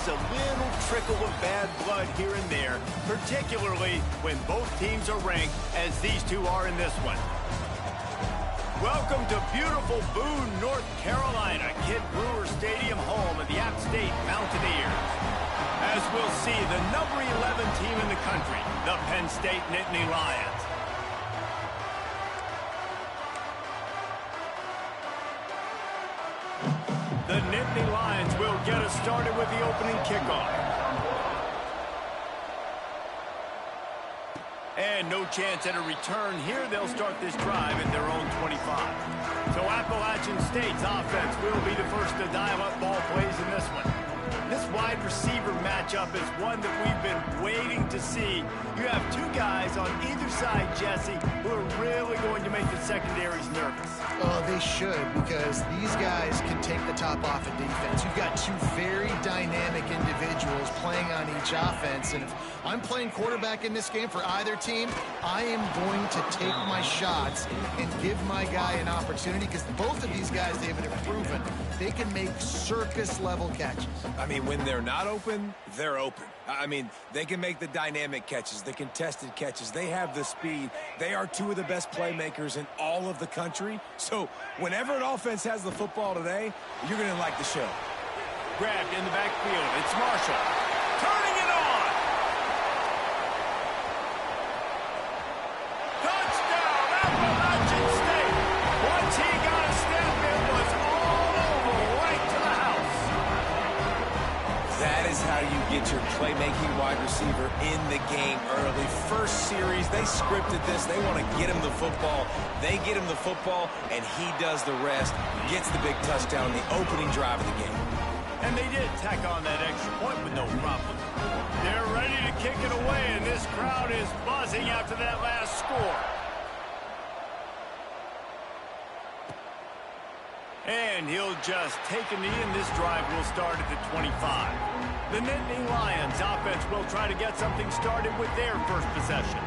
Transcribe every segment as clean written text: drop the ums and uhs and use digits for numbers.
a little trickle of bad blood here and there, particularly when both teams are ranked as these two are in this one. Welcome to beautiful Boone, North Carolina, Kid Brewer Stadium, home of the App State Mountaineers. As we'll see, the number 11 team in the country, the Penn State Nittany Lions. The Nittany Lions will get us started with the opening kickoff. And no chance at a return here. They'll start this drive at their own 25. So Appalachian State's offense will be the first to dial up ball plays in this one. This wide receiver matchup is one that we've been waiting to see. You have two guys on either side, Jesse, who are really going to make the secondaries nervous. Oh, they should, because these guys can take the top off of defense. You've got two very dynamic individuals playing on each offense, and if I'm playing quarterback in this game for either team, I am going to take my shots and give my guy an opportunity, because both of these guys, David, have proven they can make circus-level catches. I mean, when they're not open, they're open. I mean, they can make the dynamic catches, the contested catches. They have the speed. They are two of the best playmakers in all of the country. So whenever an offense has the football today, you're going to like the show. Grabbed in the backfield. It's Marshall. Turning it on. Touchdown, Appalachian State. Once he got a step, it was all over, right to the house. That is how you get your playmaking wide receiver in the game early. First series, they scripted this. They want to get him the football. They get him the football, and he does the rest. Gets the big touchdown, the opening drive of the game. And they did tack on that extra point with no problem. They're ready to kick it away, and this crowd is buzzing after that last score. And he'll just take a knee, and this drive will start at the 25. The Nittany Lions offense will try to get something started with their first possession.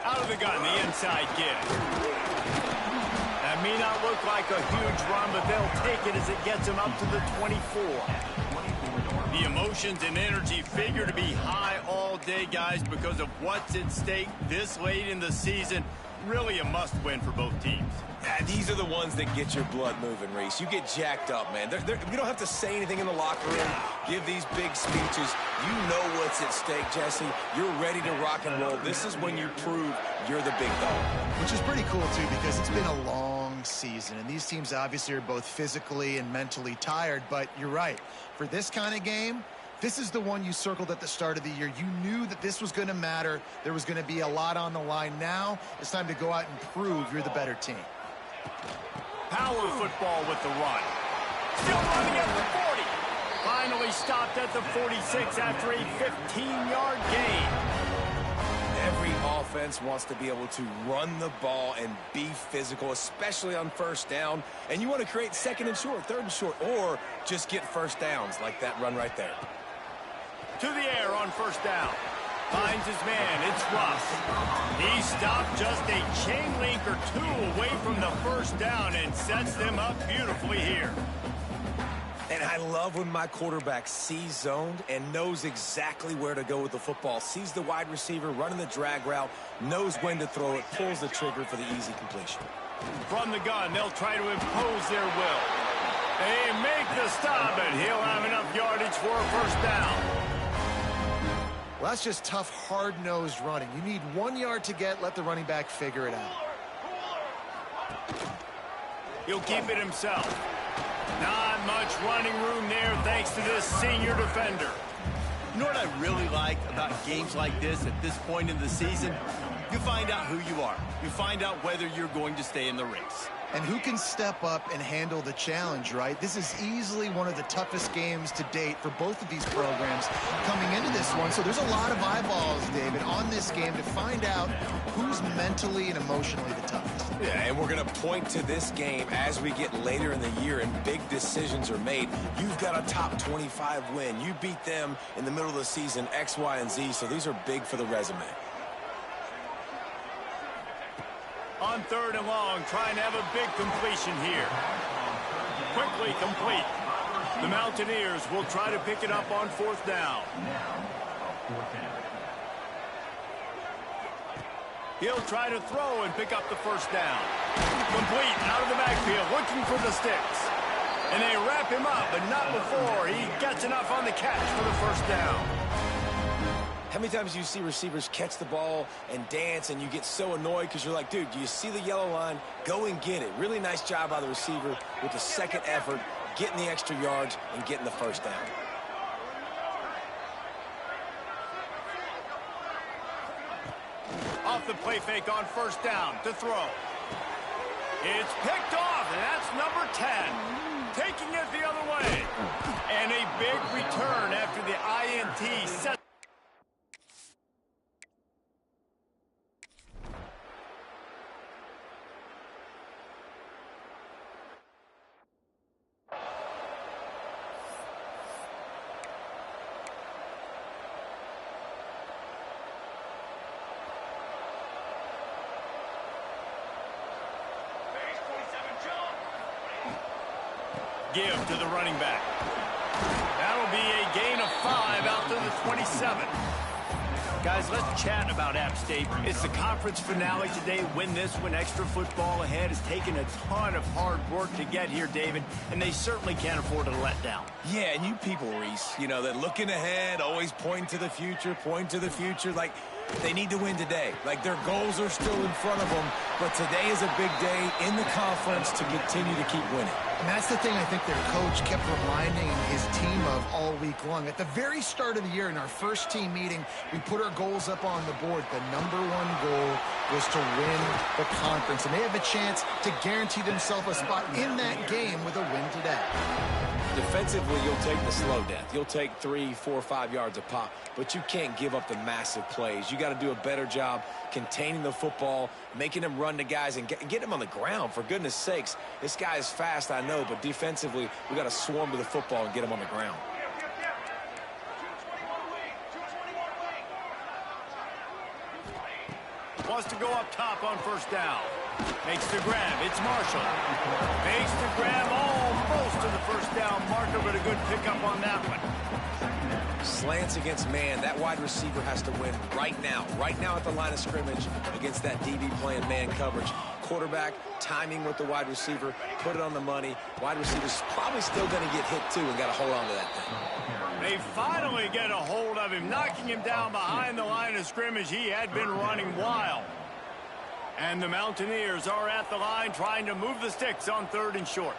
Out of the gun, the inside give. That may not look like a huge run, but they'll take it as it gets them up to the 24. The emotions and energy figure to be high all day, guys, because of what's at stake this late in the season. Really a must-win for both teams. Yeah, these are the ones that get your blood moving, Reese. You get jacked up, man. We don't have to say anything in the locker room, give these big speeches. You know what's at stake, Jesse. You're ready to rock and roll. This is when you prove you're the big dog. Which is pretty cool, too, because it's been a long season, and these teams obviously are both physically and mentally tired, but you're right. For this kind of game, this is the one you circled at the start of the year. You knew that this was going to matter. There was going to be a lot on the line. Now it's time to go out and prove you're the better team. Power football with the run. Still running at the 40. Finally stopped at the 46 after a 15-yard gain. Every offense wants to be able to run the ball and be physical, especially on first down. And you want to create second and short, third and short, or just get first downs like that run right there. To the air on first down. Finds his man. It's Russ. He stopped just a chain link or two away from the first down and sets them up beautifully here. And I love when my quarterback sees zoned and knows exactly where to go with the football. Sees the wide receiver running the drag route, knows when to throw it, pulls the trigger for the easy completion. From the gun, they'll try to impose their will. They make the stop, and he'll have enough yardage for a first down. Well, that's just tough, hard-nosed running. You need 1 yard to get. Let the running back figure it out. He'll keep it himself. Not much running room there thanks to this senior defender. You know what I really like about games like this at this point in the season? You find out who you are. You find out whether you're going to stay in the race. and who can step up and handle the challenge, right? This is easily one of the toughest games to date for both of these programs coming into this one. So there's a lot of eyeballs, David, on this game to find out who's mentally and emotionally the toughest. Yeah, and we're going to point to this game as we get later in the year and big decisions are made. You've got a top 25 win. You beat them in the middle of the season, X, Y, and Z, so these are big for the resume. On 3rd and long, trying to have a big completion here. Quickly complete. The Mountaineers will try to pick it up on 4th down. He'll try to throw and pick up the 1st down. Complete out of the backfield, looking for the sticks. And they wrap him up, but not before he gets enough on the catch for the 1st down. How many times do you see receivers catch the ball and dance and you get so annoyed because you're like, dude, do you see the yellow line? Go and get it. Really nice job by the receiver with the 2nd effort, getting the extra yards and getting the 1st down. Off the play fake on 1st down to throw. It's picked off, and that's number 10. Taking it the other way. And a big return after the INT set. Give to the running back. That'll be a gain of 5 out to the 27. Guys, let's chat about App State. It's the conference finale today. Win this one. Extra football ahead. Has taken a ton of hard work to get here, David, and they certainly can't afford to let down. Yeah, and you people, Reese, you know, that looking ahead, always point to the future, like they need to win today. Like their goals are still in front of them, but today is a big day in the conference to continue to keep winning. And that's the thing I think their coach kept reminding his team of all week long. At the very start of the year in our first team meeting, we put our goals up on the board. The number 1 goal was to win the conference, and they have a chance to guarantee themselves a spot in that game with a win today. Defensively, you'll take the slow death. You'll take 3, 4, 5 yards a pop, but you can't give up the massive plays. You got to do a better job containing the football, making them run to guys and get them on the ground. For goodness sakes, this guy is fast, I know, but defensively, we got to swarm to the football and get him on the ground. Wants to go up top on 1st down. Makes the grab. It's Marshall. Makes the grab almost to the 1st down marker, but a good pickup on that one. Slants against man. That wide receiver has to win right now at the line of scrimmage against that DB playing man coverage. Quarterback, timing with the wide receiver, put it on the money. Wide receiver's probably still going to get hit too and got to hold on to that thing. They finally get a hold of him, knocking him down behind the line of scrimmage. He had been running wild. And the Mountaineers are at the line trying to move the sticks on 3rd and short.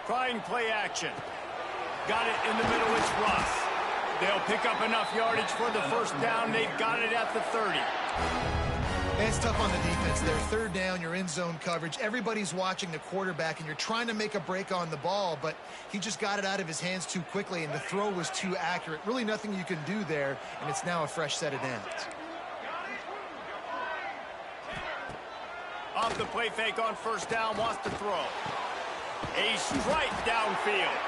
Trying play action. Got it in the middle. It's Russ. They'll pick up enough yardage for the 1st down. They've got it at the 30. And it's tough on the defense there. 3rd down, you're in zone coverage. Everybody's watching the quarterback, and you're trying to make a break on the ball, but he just got it out of his hands too quickly, and the throw was too accurate. Really nothing you can do there, and it's now a fresh set of downs. Off the play fake on 1st down, wants to throw. A strike downfield.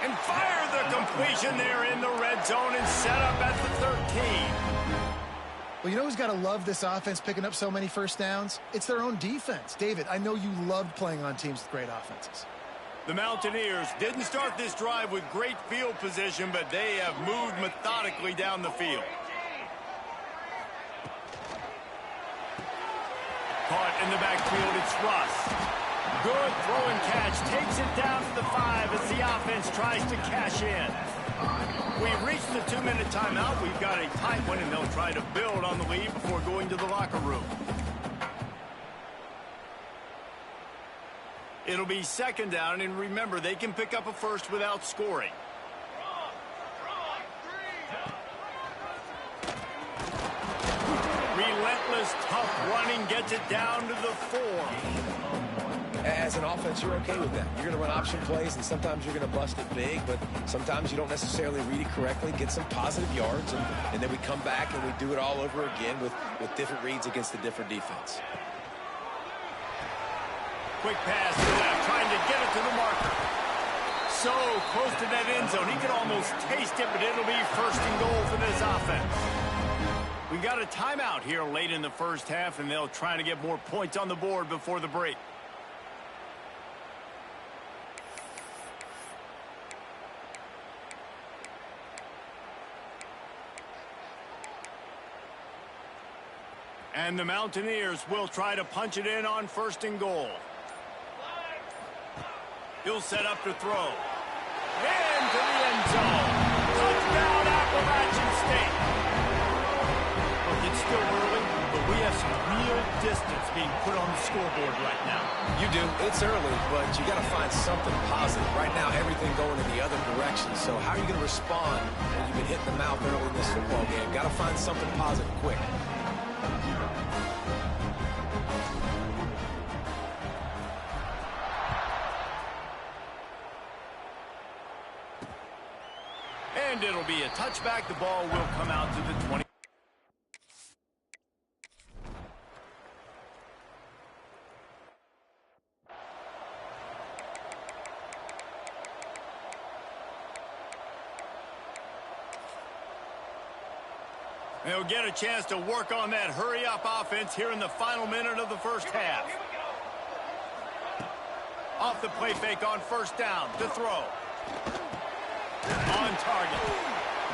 And fire the completion there in the red zone and set up at the 13. Well, you know who's got to love this offense picking up so many 1st downs? It's their own defense. David, I know you loved playing on teams with great offenses. The Mountaineers didn't start this drive with great field position, but they have moved methodically down the field. Caught in the backfield, it's Russ. Good throw and catch. Takes it down to the 5 as the offense tries to cash in. We've reached the 2-minute timeout. We've got a tight one, and they'll try to build on the lead before going to the locker room. It'll be second down, and remember, they can pick up a first without scoring. Relentless, tough running gets it down to the 4. As an offense, you're okay with that. You're going to run option plays, and sometimes you're going to bust it big, but sometimes you don't necessarily read it correctly, get some positive yards, and then we come back and we do it all over again with different reads against a different defense. Quick pass to the left, trying to get it to the marker. So close to that end zone. He can almost taste it, but it'll be first and goal for this offense. We got a timeout here late in the first half, and they'll try to get more points on the board before the break. And the Mountaineers will try to punch it in on first and goal. He'll set up to throw. Into the end zone. Touchdown, Appalachian State. Look, it's still early, but we have some real distance being put on the scoreboard right now. You do. It's early, but you got to find something positive. Right now, everything going in the other direction. So how are you going to respond when you've been hitting the mouth early in this football game? Got to find something positive quick. And it'll be a touchback. The ball will come out to the 20. They'll get a chance to work on that hurry-up offense here in the final minute of the first half. Off the play fake on first down to throw. On target.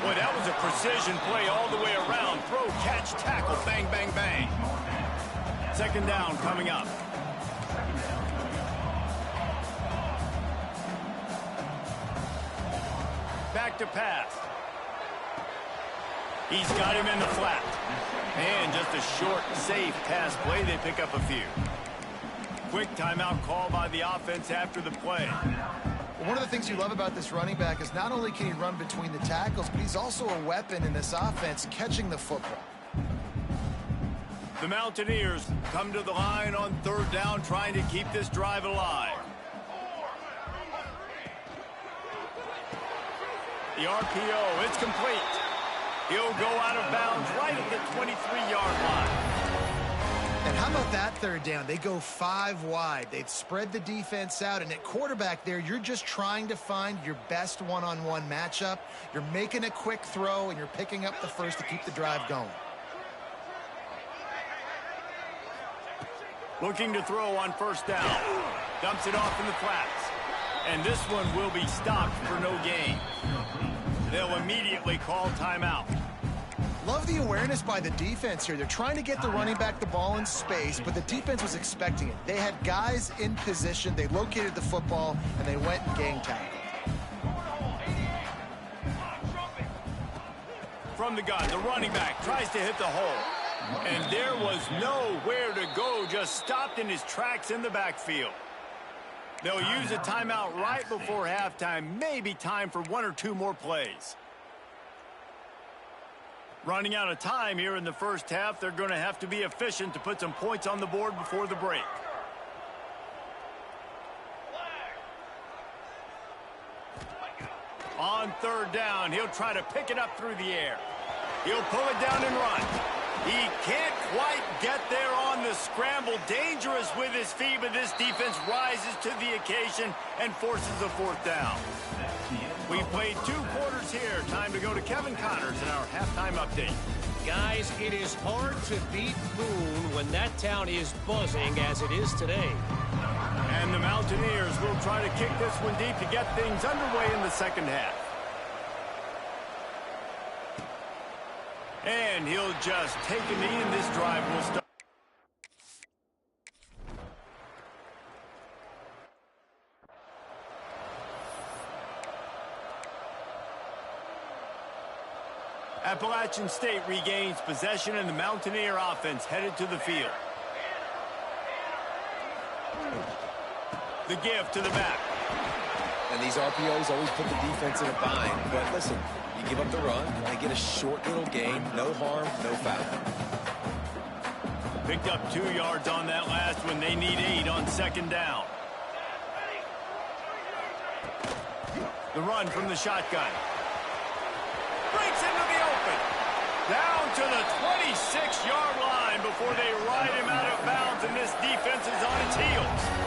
Boy, that was a precision play all the way around. Throw, catch, tackle, bang, bang, bang. Second down coming up. Back to pass. He's got him in the flat. And just a short, safe pass play. They pick up a few. Quick timeout call by the offense after the play. One of the things you love about this running back is not only can he run between the tackles, but he's also a weapon in this offense, catching the football. The Mountaineers come to the line on third down, trying to keep this drive alive. The RPO, it's complete. He'll go out of bounds right at the 23-yard line. And how about that third down? They go 5 wide. They've spread the defense out. And at quarterback there, you're just trying to find your best one-on-one matchup. You're making a quick throw, and you're picking up the first to keep the drive going. Looking to throw on first down. Dumps it off in the flats. And this one will be stopped for no gain. They'll immediately call timeout. Love the awareness by the defense here. They're trying to get the running back the ball in space, but the defense was expecting it. They had guys in position. They located the football, and they went and gang tackled. From the gun, the running back tries to hit the hole. And there was nowhere to go, just stopped in his tracks in the backfield. They'll use a timeout right before halftime. Maybe time for 1 or 2 more plays. Running out of time here in the first half. They're going to have to be efficient to put some points on the board before the break. On third down, he'll try to pick it up through the air. He'll pull it down and run. He can't quite get there on the scramble. Dangerous with his feet, but this defense rises to the occasion and forces a fourth down. We've played 2 quarters here. Time to go to Kevin Connors in our halftime update. Guys, it is hard to beat Boone when that town is buzzing as it is today. And the Mountaineers will try to kick this one deep to get things underway in the second half. And he'll just take a knee, and this drive will start. Appalachian State regains possession, and the Mountaineer offense headed to the field. The give to the back. And these RPOs always put the defense in a bind. But listen, you give up the run, they get a short little gain, no harm, no foul. Picked up 2 yards on that last one. They need 8 on second down. The run from the shotgun. Breaks into the open. Down to the 26-yard line before they ride him out of bounds, and this defense is on its heels.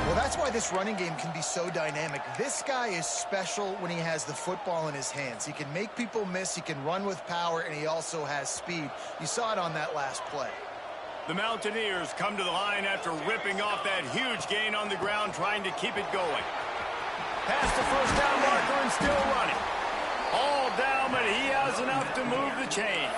Well, that's why this running game can be so dynamic. This guy is special when he has the football in his hands. He can make people miss, he can run with power, and he also has speed. You saw it on that last play. The Mountaineers come to the line after ripping off that huge gain on the ground, trying to keep it going. Past the first down marker and still running. All down, but he has enough to move the chains.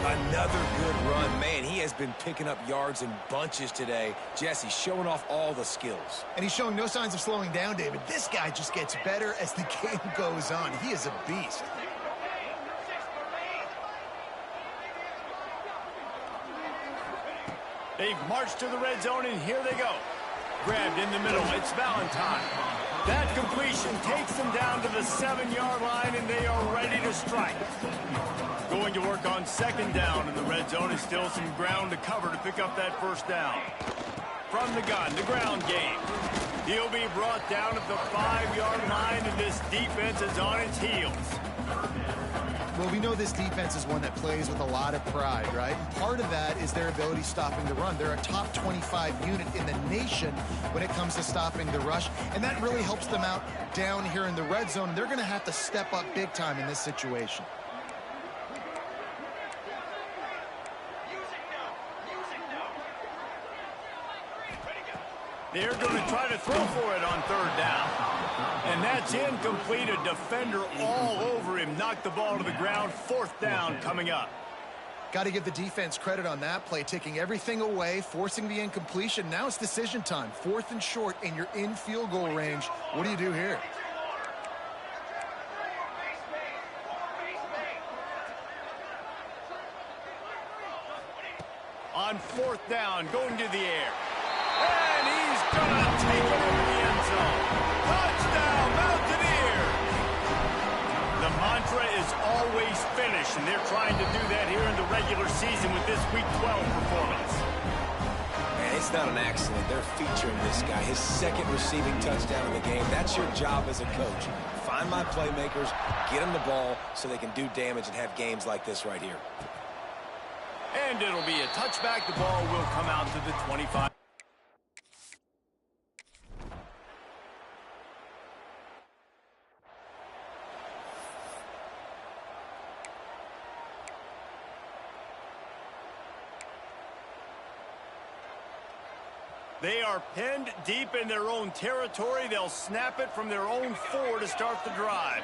Another good run. Man, he has been picking up yards in bunches today. Jesse showing off all the skills. And he's showing no signs of slowing down, David. This guy just gets better as the game goes on. He is a beast. They've marched to the red zone, and here they go. Grabbed in the middle. It's Valentine. That completion takes them down to the 7-yard line, and they are ready to strike. Going to work on second down in the red zone. Is still some ground to cover to pick up that first down. From the gun, the ground game. He'll be brought down at the 5-yard line, and this defense is on its heels. Well, we know this defense is one that plays with a lot of pride, right? And part of that is their ability stopping the run. They're a top 25 unit in the nation when it comes to stopping the rush, and that really helps them out down here in the red zone. They're going to have to step up big time in this situation. They're going to try to throw for it on third down. And that's incomplete. A defender all over him. Knocked the ball to the ground. Fourth down coming up. Got to give the defense credit on that play, taking everything away, forcing the incompletion. Now it's decision time. 4th and short, and you're in field goal range. What do you do here? On 4th down, going to the air. And he's going to take it into the end zone. Touchdown, Mountaineers! The mantra is always finish, and they're trying to do that here in the regular season with this Week 12 performance. Man, it's not an accident. They're featuring this guy. His 2nd receiving touchdown of the game. That's your job as a coach. Find my playmakers, get them the ball so they can do damage and have games like this right here. And it'll be a touchback. The ball will come out to the 25. They are pinned deep in their own territory. They'll snap it from their own 4 to start the drive.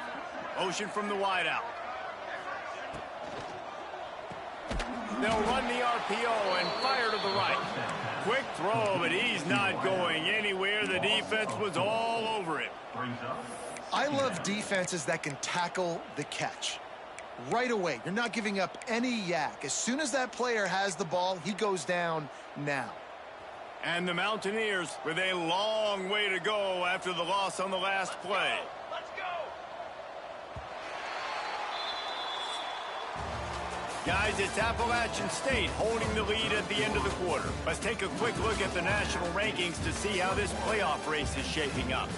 Motion from the wideout. They'll run the RPO and fire to the right. Quick throw, but he's not going anywhere. The defense was all over him. I love defenses that can tackle the catch. Right away, you're not giving up any yak. As soon as that player has the ball, he goes down now. And the Mountaineers with a long way to go after the loss on the last play. Let's go. Guys, it's Appalachian State holding the lead at the end of the quarter. Let's take a quick look at the national rankings to see how this playoff race is shaping up.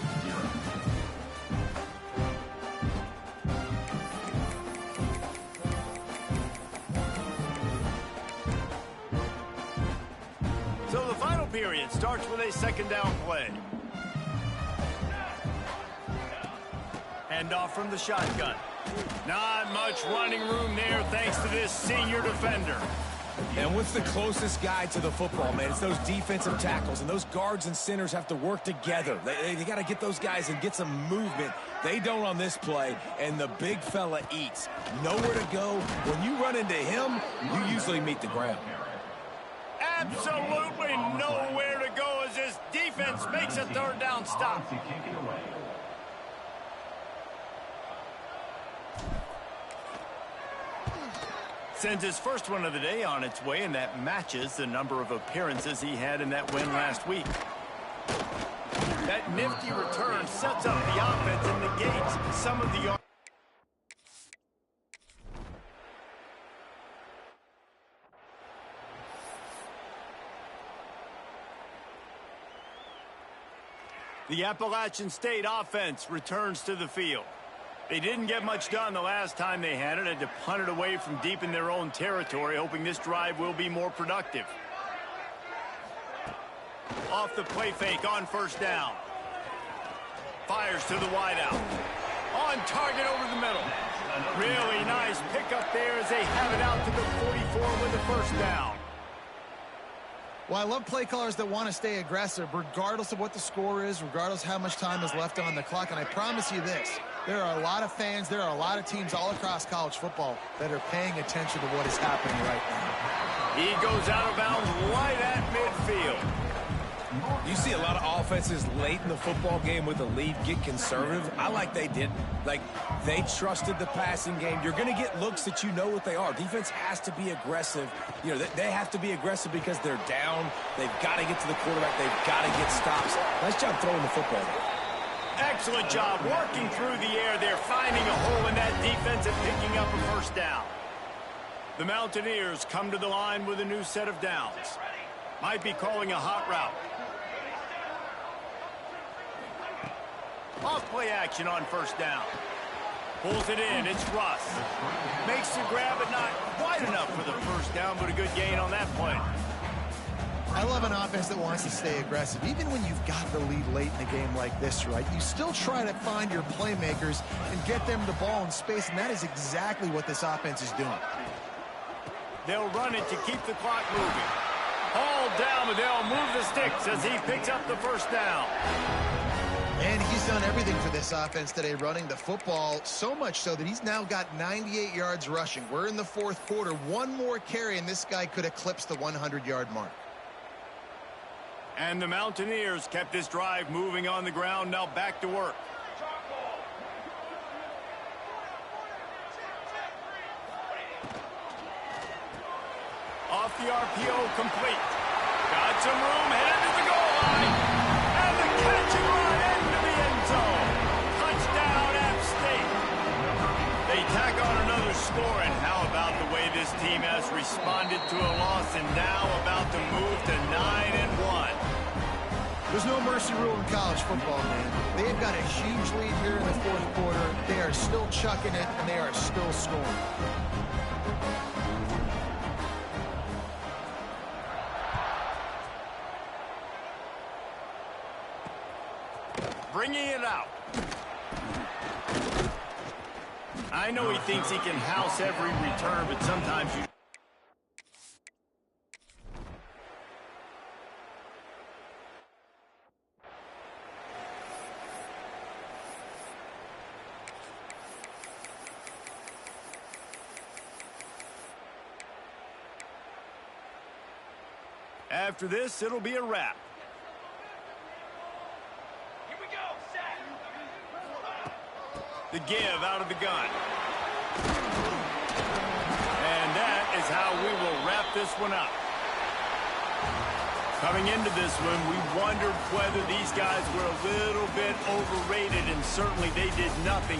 So the final period starts with a second down play. Hand off from the shotgun. Not much running room there thanks to this senior defender. And what's the closest guy to the football, man? It's those defensive tackles, and those guards and centers have to work together. They got to get those guys and get some movement. They don't on this play, and the big fella eats. Nowhere to go. When you run into him, you usually meet the ground. Absolutely nowhere to go as this defense makes a third down stop. Sends his first one of the day on its way, and that matches the number of appearances he had in that win last week. nifty return sets up the offense and negates some of the... The Appalachian State offense returns to the field. They didn't get much done the last time they had it. Had to punt it away from deep in their own territory, hoping this drive will be more productive. Off the play fake on first down. Fires to the wideout. On target over the middle. Really nice pickup there as they have it out to the 44 with the first down. Well, I love play callers that want to stay aggressive, regardless of what the score is, regardless how much time is left on the clock. And I promise you this, there are a lot of fans, there are a lot of teams all across college football that are paying attention to what is happening right now. He goes out of bounds right at midfield. You see a lot of offenses late in the football game with a lead get conservative. I like they didn't. Like, they trusted the passing game. You're going to get looks that you know what they are. Defense has to be aggressive. You know, they have to be aggressive because they're down. They've got to get to the quarterback. They've got to get stops. Nice job throwing the football. Excellent job working through the air. They're finding a hole in that defense and picking up a first down. The Mountaineers come to the line with a new set of downs. Might be calling a hot route. Off play action on first down. Pulls it in. It's Russ. Makes the grab, but not quite enough for the first down, but a good gain on that play. I love an offense that wants to stay aggressive. Even when you've got the lead late in a game like this, right, you still try to find your playmakers and get them the ball in space, and that is exactly what this offense is doing. They'll run it to keep the clock moving. Hauled down, but they'll move the sticks as he picks up the first down. And he's done everything for this offense today, running the football, so much so that he's now got 98 yards rushing. We're in the fourth quarter. One more carry, and this guy could eclipse the 100-yard mark. And the Mountaineers kept this drive moving on the ground. Now back to work. Off the RPO, complete. Got some room, headed to the goal line. And the catch and run into the end zone. Touchdown, App State. They tack on another score, and how about the way this team has responded to a loss and now about to move to 9-1. There's no mercy rule in college football, man. They've got a huge lead here in the fourth quarter. They are still chucking it, and they are still scoring. Bringing it out. I know he thinks he can house every return, but sometimes you... After this, it'll be a wrap. The give out of the gun. And that is how we will wrap this one up. Coming into this one, we wondered whether these guys were a little bit overrated, and certainly they did nothing